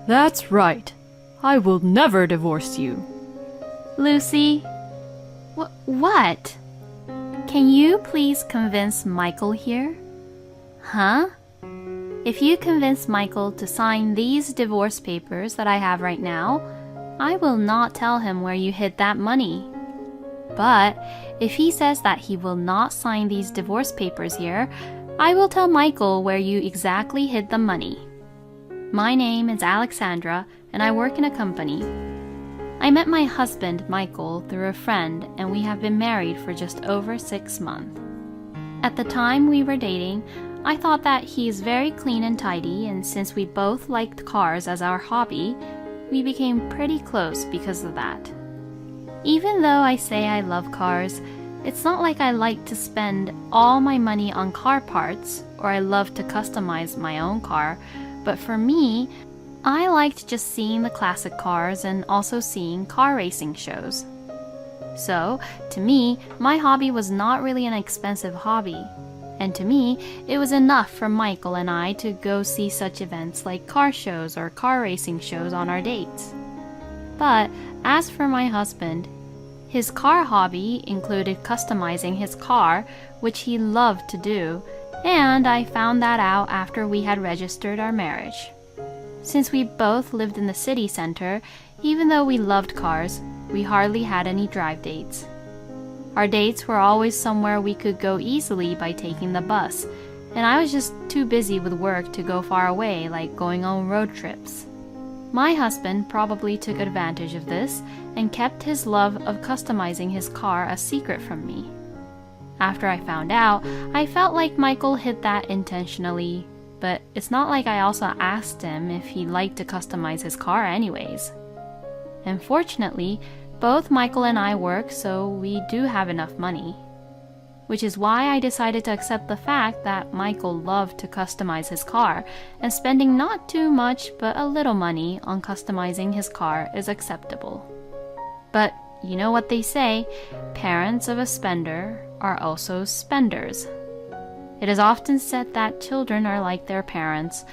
That's right. I will never divorce you. Lucy, what? Can you please convince Michael here? Huh? If you convince Michael to sign these divorce papers that I have right now, I will not tell him where you hid that money. But if he says that he will not sign these divorce papers here, I will tell Michael where you exactly hid the money. My name is Alexandra, and I work in a company. I met my husband, Michael, through a friend, and we have been married for just over 6 months. At the time we were dating, I thought that he is very clean and tidy, and since we both liked cars as our hobby, we became pretty close because of that. Even though I say I love cars, it's not like I like to spend all my money on car parts, or I love to customize my own car, but for me, I liked just seeing the classic cars and also seeing car racing shows. So, to me, my hobby was not really an expensive hobby. And to me, it was enough for Michael and I to go see such events like car shows or car racing shows on our dates. But as for my husband, his car hobby included customizing his car, which he loved to do, and I found that out after we had registered our marriage. Since we both lived in the city center, even though we loved cars, we hardly had any drive dates. Our dates were always somewhere we could go easily by taking the bus, and I was just too busy with work to go far away, like going on road trips. My husband probably took advantage of this and kept his love of customizing his car a secret from me. After I found out, I felt like Michael hid that intentionally, but it's not like I also asked him if he liked to customize his car anyways. And fortunately, both Michael and I work, so we do have enough money. Which is why I decided to accept the fact that Michael loved to customize his car, and spending not too much but a little money on customizing his car is acceptable. But you know what they say, parents of a spender are also spenders. It is often said that children are like their parents,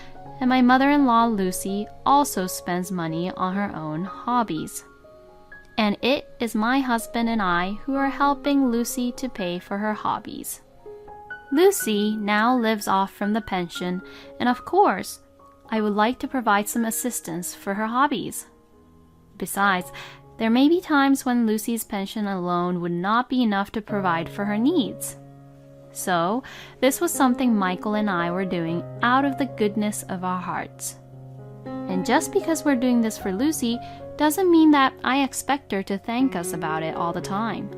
and my mother-in-law Lucy also spends money on her own hobbies. And it is my husband and I who are helping Lucy to pay for her hobbies. Lucy now lives off from the pension, and of course, I would like to provide some assistance for her hobbies. Besides, there may be times when Lucy's pension alone would not be enough to provide for her needs. So, this was something Michael and I were doing out of the goodness of our hearts. And just because we're doing this for Lucy doesn't mean that I expect her to thank us about it all the time.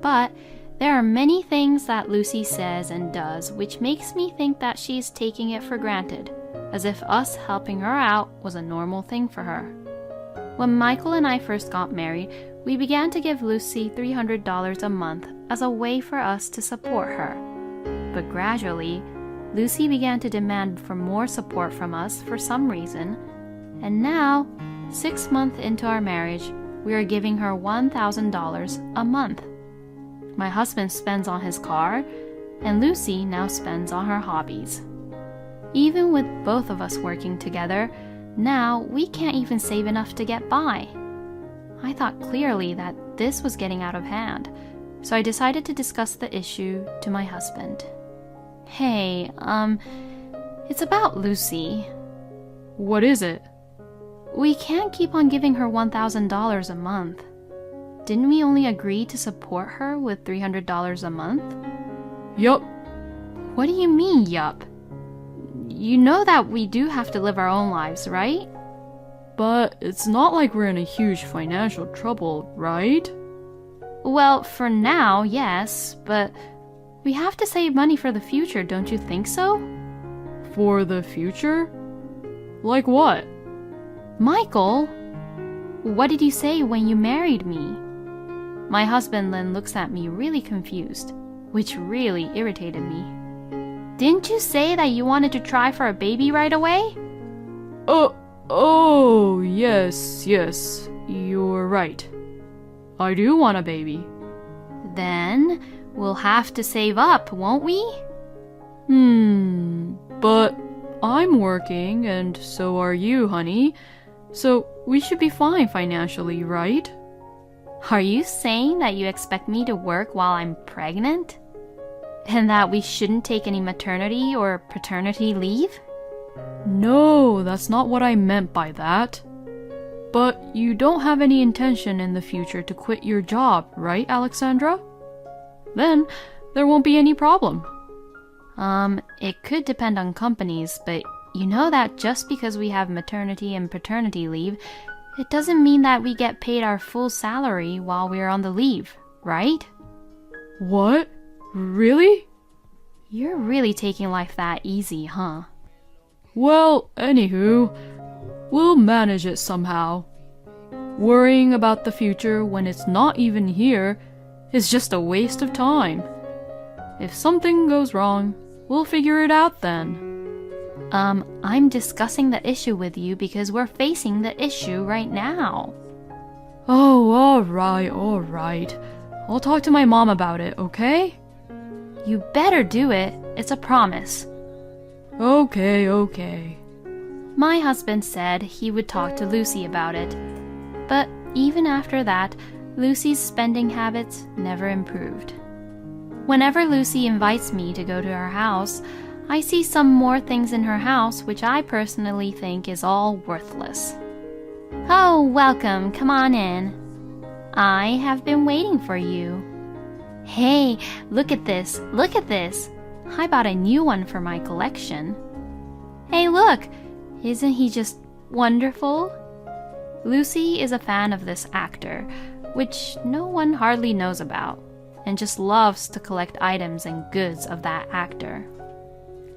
But there are many things that Lucy says and does which makes me think that she's taking it for granted, as if us helping her out was a normal thing for her. When Michael and I first got married, we began to give Lucy $300 a month as a way for us to support her. But gradually, Lucy began to demand for more support from us for some reason, and now, 6 months into our marriage, we are giving her $1,000 a month. My husband spends on his car, and Lucy now spends on her hobbies. Even with both of us working together, now we can't even save enough to get by. I thought clearly that this was getting out of hand, so I decided to discuss the issue to my husband. Hey, it's about Lucy. What is it? We can't keep on giving her $1,000 a month. Didn't we only agree to support her with $300 a month? Yup. What do you mean, yup? You know that we do have to live our own lives, right? But it's not like we're in a huge financial trouble, right? Well, for now, yes, but we have to save money for the future, don't you think so? For the future? Like what? Michael, what did you say when you married me? My husband then looks at me really confused, which really irritated me. Didn't you say that you wanted to try for a baby right away? Oh, yes, you're right. I do want a baby. Then we'll have to save up, won't we? But I'm working, and so are you, honey. So we should be fine financially, right? Are you saying that you expect me to work while I'm pregnant? And that we shouldn't take any maternity or paternity leave? No, that's not what I meant by that. But you don't have any intention in the future to quit your job, right, Alexandra? Then there won't be any problem. It could depend on companies, but you know that just because we have maternity and paternity leave, it doesn't mean that we get paid our full salary while we're on the leave, right? What? Really? You're really taking life that easy, huh? Well, anywho, we'll manage it somehow. Worrying about the future when it's not even here is just a waste of time. If something goes wrong, we'll figure it out then. I'm discussing the issue with you because we're facing the issue right now. Oh, alright. I'll talk to my mom about it, okay? You better do it. It's a promise. Okay. My husband said he would talk to Lucy about it. But even after that, Lucy's spending habits never improved. Whenever Lucy invites me to go to her house, I see some more things in her house which I personally think is all worthless. Oh, welcome. Come on in. I have been waiting for you. Hey, look at this. I bought a new one for my collection. Hey, look. Isn't he just wonderful? Lucy is a fan of this actor, which no one hardly knows about, and just loves to collect items and goods of that actor.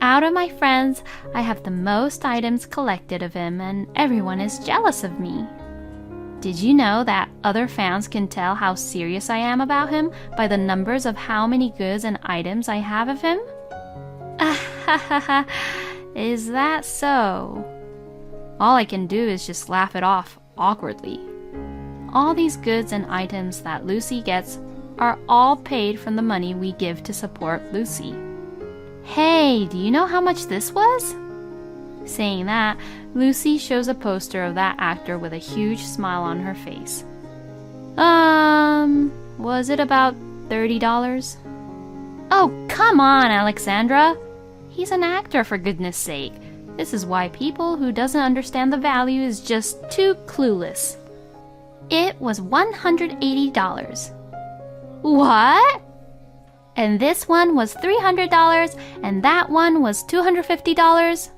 Out of my friends, I have the most items collected of him, and everyone is jealous of me. Did you know that other fans can tell how serious I am about him by the numbers of how many goods and items I have of him? Is that so? All I can do is just laugh it off awkwardly. All these goods and items that Lucy gets are all paid from the money we give to support Lucy. Hey, do you know how much this was? Saying that, Lucy shows a poster of that actor with a huge smile on her face. Was it about $30? Oh, come on, Alexandra. He's an actor, for goodness sake. This is why people who doesn't understand the value is just too clueless. It was $180. What? And this one was $300, and that one was $250?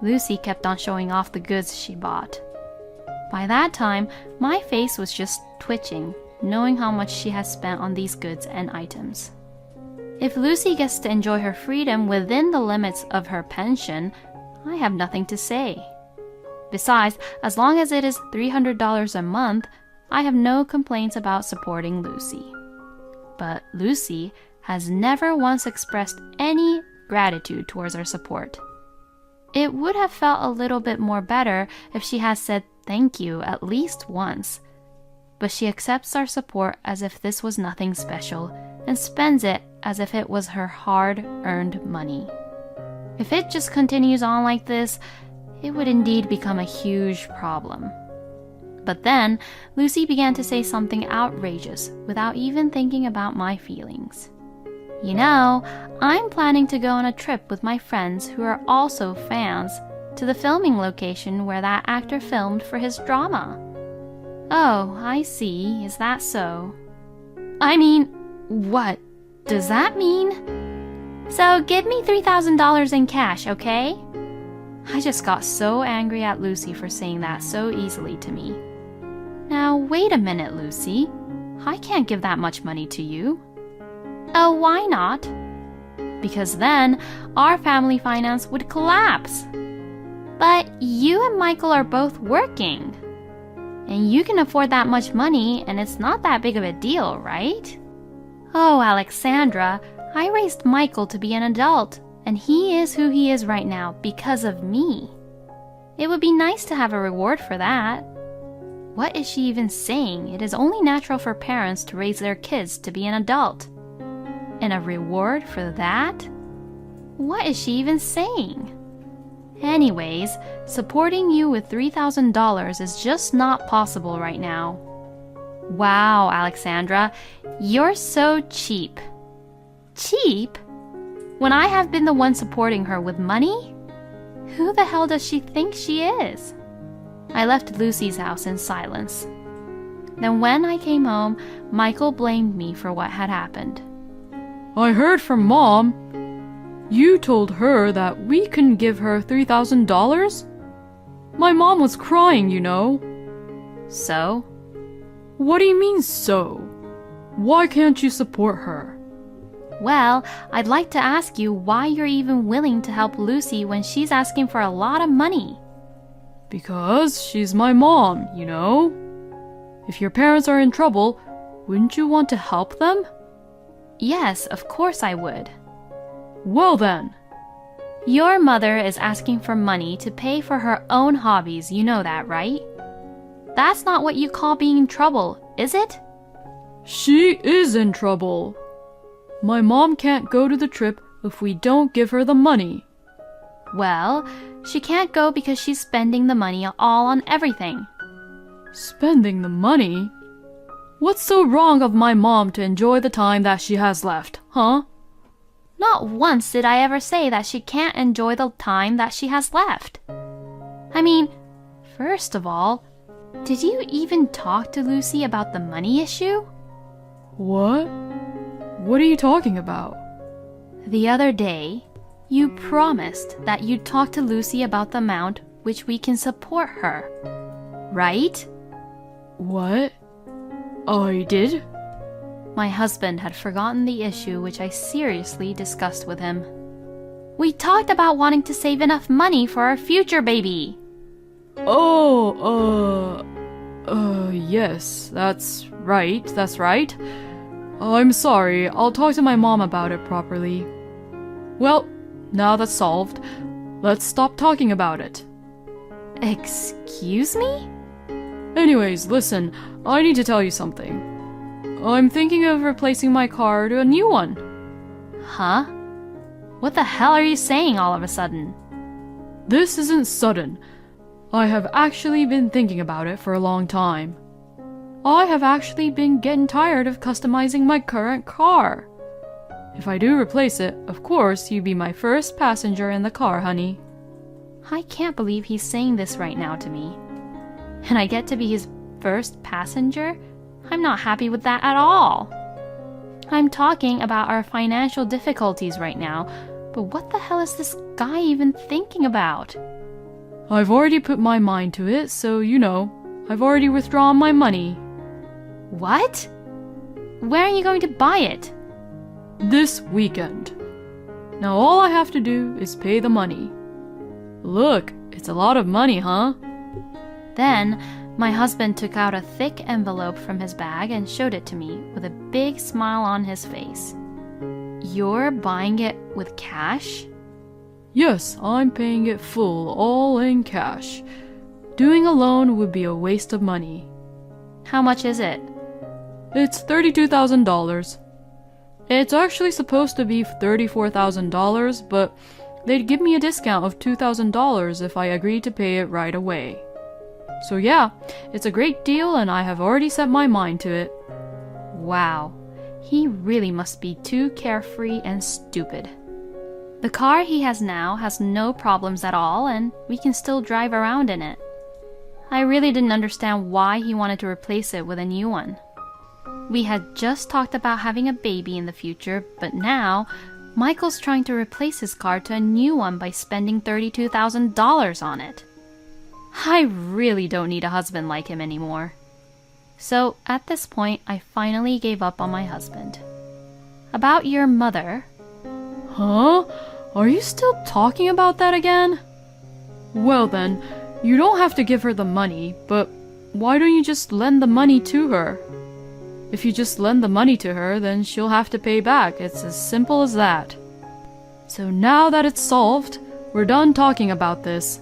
Lucy kept on showing off the goods she bought. By that time, my face was just twitching, knowing how much she had spent on these goods and items. If Lucy gets to enjoy her freedom within the limits of her pension, I have nothing to say. Besides, as long as it is $300 a month, I have no complaints about supporting Lucy. But Lucy has never once expressed any gratitude towards our support. It would have felt a little bit more better if she had said thank you at least once. But she accepts our support as if this was nothing special and spends it as if it was her hard-earned money. If it just continues on like this, it would indeed become a huge problem. But then, Lucy began to say something outrageous without even thinking about my feelings. You know, I'm planning to go on a trip with my friends who are also fans to the filming location where that actor filmed for his drama. Oh, I see. Is that so? I mean, what does that mean? So give me $3,000 in cash, okay? I just got so angry at Lucy for saying that so easily to me. Now, wait a minute, Lucy. I can't give that much money to you. Oh, why not? Because then our family finance would collapse. But you and Michael are both working. And you can afford that much money, and it's not that big of a deal, right? Oh, Alexandra, I raised Michael to be an adult, and he is who he is right now because of me. It would be nice to have a reward for that. What is she even saying? It is only natural for parents to raise their kids to be an adult. And a reward for that? What is she even saying? Anyways, supporting you with $3,000 is just not possible right now. Wow, Alexandra, you're so cheap. Cheap? When I have been the one supporting her with money? Who the hell does she think she is? I left Lucy's house in silence. Then when I came home, Michael blamed me for what had happened. I heard from Mom. You told her that we couldn't give her $3,000? My mom was crying, you know. So? What do you mean, so? Why can't you support her? Well, I'd like to ask you why you're even willing to help Lucy when she's asking for a lot of money. Because she's my mom, you know. If your parents are in trouble, wouldn't you want to help them? Yes, of course I would. Well then. Your mother is asking for money to pay for her own hobbies, you know that, right? That's not what you call being in trouble, is it? She is in trouble. My mom can't go to the trip if we don't give her the money. Well, she can't go because she's spending the money all on everything. Spending the money? What's so wrong of my mom to enjoy the time that she has left, huh? Not once did I ever say that she can't enjoy the time that she has left. I mean, first of all, did you even talk to Lucy about the money issue? What? What are you talking about? The other day, you promised that you'd talk to Lucy about the amount which we can support her, right? What? I did? My husband had forgotten the issue which I seriously discussed with him. We talked about wanting to save enough money for our future baby. Yes, that's right. I'm sorry, I'll talk to my mom about it properly. Well, now that's solved, let's stop talking about it. Excuse me? Anyways, listen, I need to tell you something. I'm thinking of replacing my car to a new one. Huh? What the hell are you saying all of a sudden? This isn't sudden. I have actually been thinking about it for a long time. I have actually been getting tired of customizing my current car. If I do replace it, of course, you'd be my first passenger in the car, honey. I can't believe he's saying this right now to me. And I get to be his first passenger? I'm not happy with that at all. I'm talking about our financial difficulties right now, but what the hell is this guy even thinking about? I've already put my mind to it, so you know, I've already withdrawn my money. What? Where are you going to buy it? This weekend. Now all I have to do is pay the money. Look, it's a lot of money, huh? Then, my husband took out a thick envelope from his bag and showed it to me with a big smile on his face. You're buying it with cash? Yes, I'm paying it full, all in cash. Doing a loan would be a waste of money. How much is it? It's $32,000. It's actually supposed to be $34,000, but they'd give me a discount of $2,000 if I agreed to pay it right away. So yeah, it's a great deal and I have already set my mind to it. Wow, he really must be too carefree and stupid. The car he has now has no problems at all and we can still drive around in it. I really didn't understand why he wanted to replace it with a new one. We had just talked about having a baby in the future, but now Michael's trying to replace his car to a new one by spending $32,000 on it. I really don't need a husband like him anymore. So at this point, I finally gave up on my husband. About your mother. Huh? Are you still talking about that again? Well then, you don't have to give her the money, but why don't you just lend the money to her? If you just lend the money to her, then she'll have to pay back. It's as simple as that. So now that it's solved, we're done talking about this.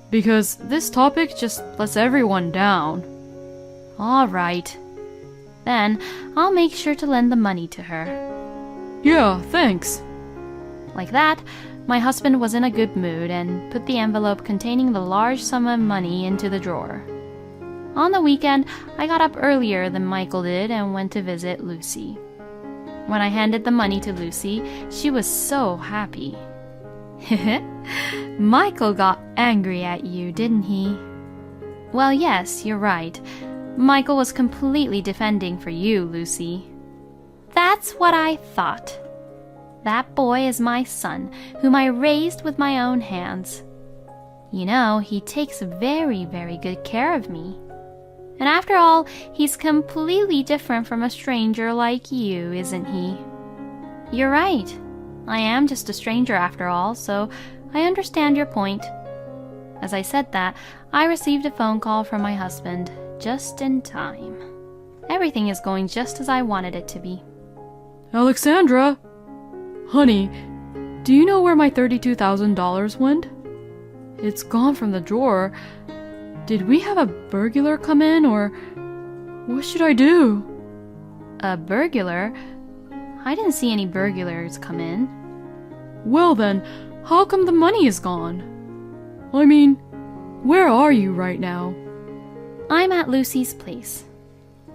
Because this topic just lets everyone down. All right. Then I'll make sure to lend the money to her. Yeah, thanks. Like that, My husband was in a good mood and put the envelope containing the large sum of money into the drawer. On the weekend, I got up earlier than Michael did and went to visit Lucy. When I handed the money to Lucy, she was so happy. Michael got angry at you, didn't he? Well, yes, you're right. Michael was completely defending for you, Lucy. That's what I thought. That boy is my son, whom I raised with my own hands. You know, he takes very, very good care of me. And after all, he's completely different from a stranger like you, isn't he? You're right. I am just a stranger after all, so I understand your point. As I said that, I received a phone call from my husband, just in time. Everything is going just as I wanted it to be. Alexandra! Honey, do you know where my $32,000 went? It's gone from the drawer. Did we have a burglar come in, or what should I do? A burglar? I didn't see any burglars come in. Well then, how come the money is gone? I mean, where are you right now? I'm at Lucy's place.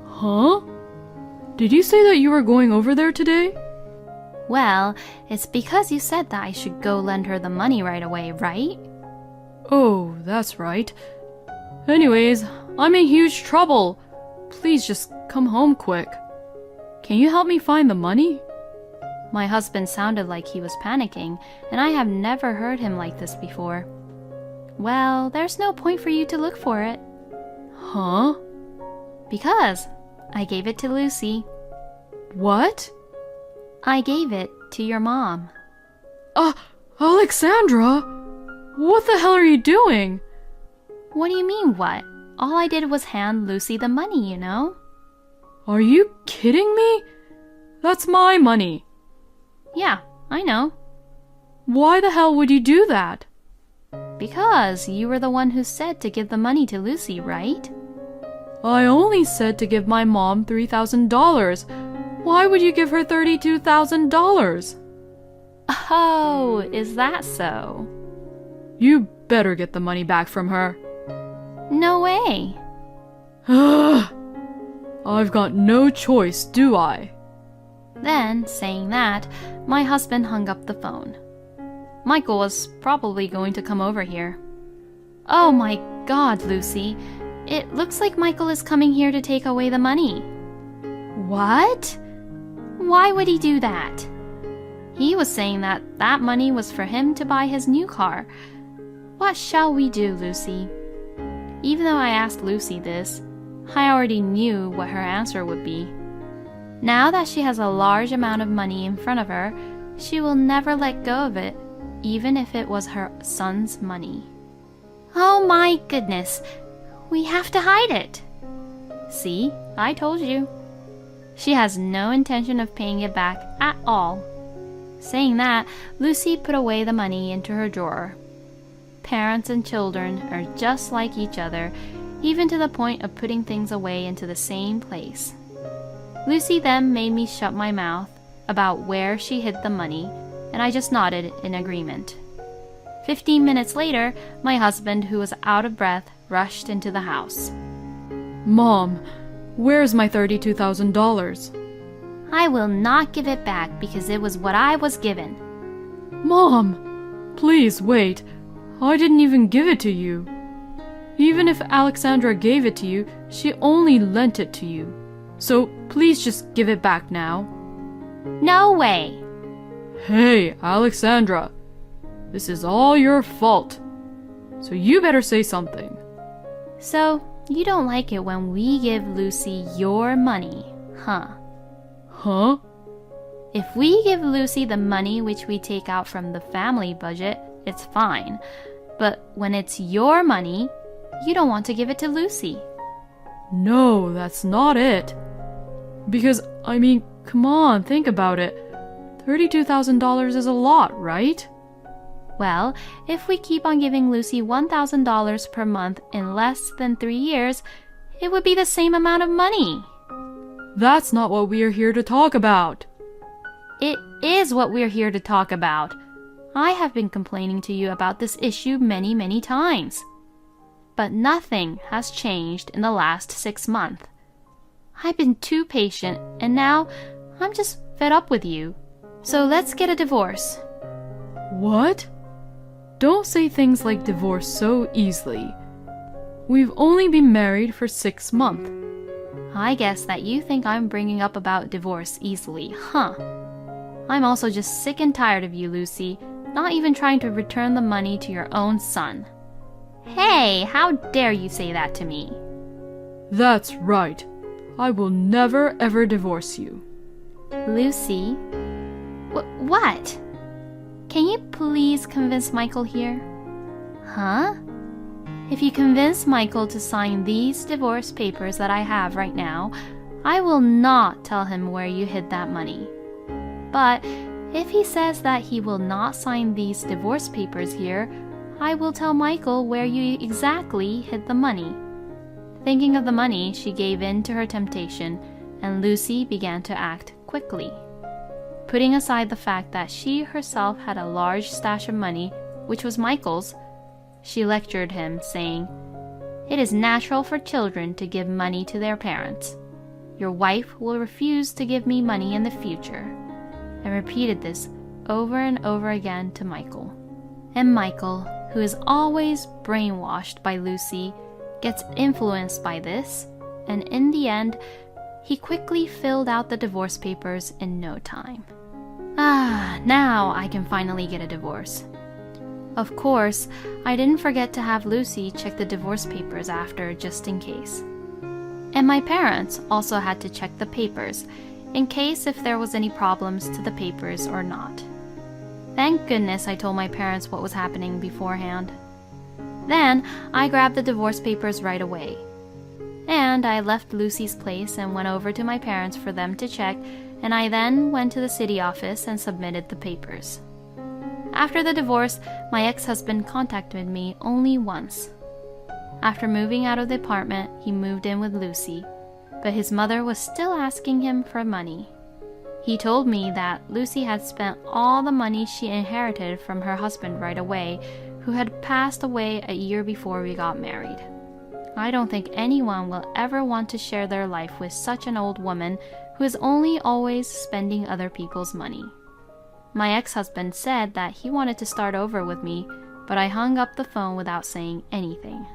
Huh? Did you say that you were going over there today? Well, it's because you said that I should go lend her the money right away, right? Oh, that's right. Anyways, I'm in huge trouble. Please just come home quick. Can you help me find the money? My husband sounded like he was panicking, and I have never heard him like this before. Well, there's no point for you to look for it. Huh? Because I gave it to Lucy. What? I gave it to your mom. Alexandra! What the hell are you doing? What do you mean, what? All I did was hand Lucy the money, you know? Are you kidding me? That's my money. Yeah, I know. Why the hell would you do that? Because you were the one who said to give the money to Lucy, right? I only said to give my mom $3,000. Why would you give her $32,000? Oh, is that so? You better get the money back from her. No way. I've got no choice, do I? Then, saying that, my husband hung up the phone. Michael was probably going to come over here. Oh my God, Lucy. It looks like Michael is coming here to take away the money. What? Why would he do that? He was saying that that money was for him to buy his new car. What shall we do, Lucy? Even though I asked Lucy this, I already knew what her answer would be. Now that she has a large amount of money in front of her, she will never let go of it, even if it was her son's money. Oh my goodness, we have to hide it. See, I told you. She has no intention of paying it back at all. Saying that, Lucy put away the money into her drawer. Parents and children are just like each other, even to the point of putting things away into the same place. Lucy then made me shut my mouth about where she hid the money, and I just nodded in agreement. 15 minutes later, my husband, who was out of breath, rushed into the house. Mom, where's my $32,000? I will not give it back because it was what I was given. Mom, please wait. I didn't even give it to you. Even if Alexandra gave it to you, she only lent it to you. So please just give it back now. No way. Hey, Alexandra. This is all your fault. So you better say something. So, you don't like it when we give Lucy your money, huh? Huh? If we give Lucy the money which we take out from the family budget, it's fine. But when it's your money, you don't want to give it to Lucy. No, that's not it. Because, I mean, come on, think about it. $32,000 is a lot, right? Well, if we keep on giving Lucy $1,000 per month in less than 3 years, it would be the same amount of money. That's not what we are here to talk about. It is what we're here to talk about. I have been complaining to you about this issue many, many times. But nothing has changed in the last 6 months. I've been too patient, and now I'm just fed up with you. So let's get a divorce. What? Don't say things like divorce so easily. We've only been married for 6 months. I guess that you think I'm bringing up about divorce easily, huh? I'm also just sick and tired of you, Lucy, not even trying to return the money to your own son. Hey, how dare you say that to me? That's right. I will never ever divorce you. Lucy? What? Can you please convince Michael here? Huh? If you convince Michael to sign these divorce papers that I have right now, I will not tell him where you hid that money. But if he says that he will not sign these divorce papers here, I will tell Michael where you exactly hid the money. Thinking of the money, she gave in to her temptation, and Lucy began to act quickly. Putting aside the fact that she herself had a large stash of money, which was Michael's, she lectured him, saying, "It is natural for children to give money to their parents. Your wife will refuse to give me money in the future," and repeated this over and over again to Michael. And Michael, who is always brainwashed by Lucy, gets influenced by this, and in the end, he quickly filled out the divorce papers in no time. Now I can finally get a divorce. Of course, I didn't forget to have Lucy check the divorce papers after, just in case. And my parents also had to check the papers, in case if there was any problems to the papers or not. Thank goodness I told my parents what was happening beforehand. Then I grabbed the divorce papers right away. And I left Lucy's place and went over to my parents for them to check, and I then went to the city office and submitted the papers. After the divorce, my ex-husband contacted me only once. After moving out of the apartment, he moved in with Lucy, but his mother was still asking him for money. He told me that Lucy had spent all the money she inherited from her husband right away, who had passed away a year before we got married. I don't think anyone will ever want to share their life with such an old woman who is only always spending other people's money. My ex-husband said that he wanted to start over with me, but I hung up the phone without saying anything.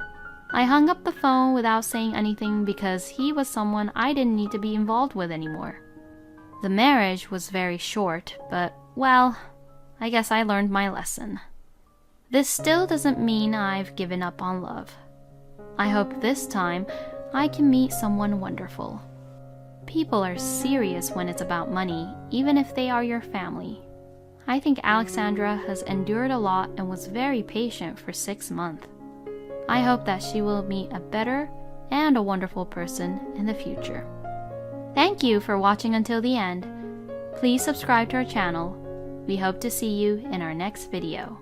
I hung up the phone without saying anything because he was someone I didn't need to be involved with anymore. The marriage was very short, but, well, I guess I learned my lesson. This still doesn't mean I've given up on love. I hope this time I can meet someone wonderful. People are serious when it's about money, even if they are your family. I think Alexandra has endured a lot and was very patient for 6 months. I hope that she will meet a better and a wonderful person in the future. Thank you for watching until the end. Please subscribe to our channel. We hope to see you in our next video.